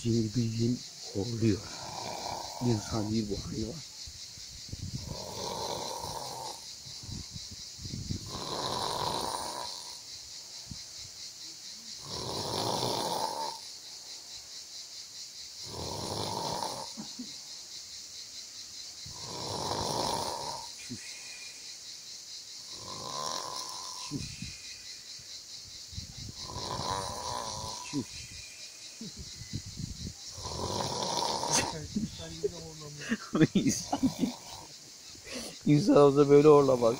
güzel bir gün horluyor. İnsan değil bu hayvan. Şuş. Şuş. Şuş. İnsan olsa böyle horlamaz.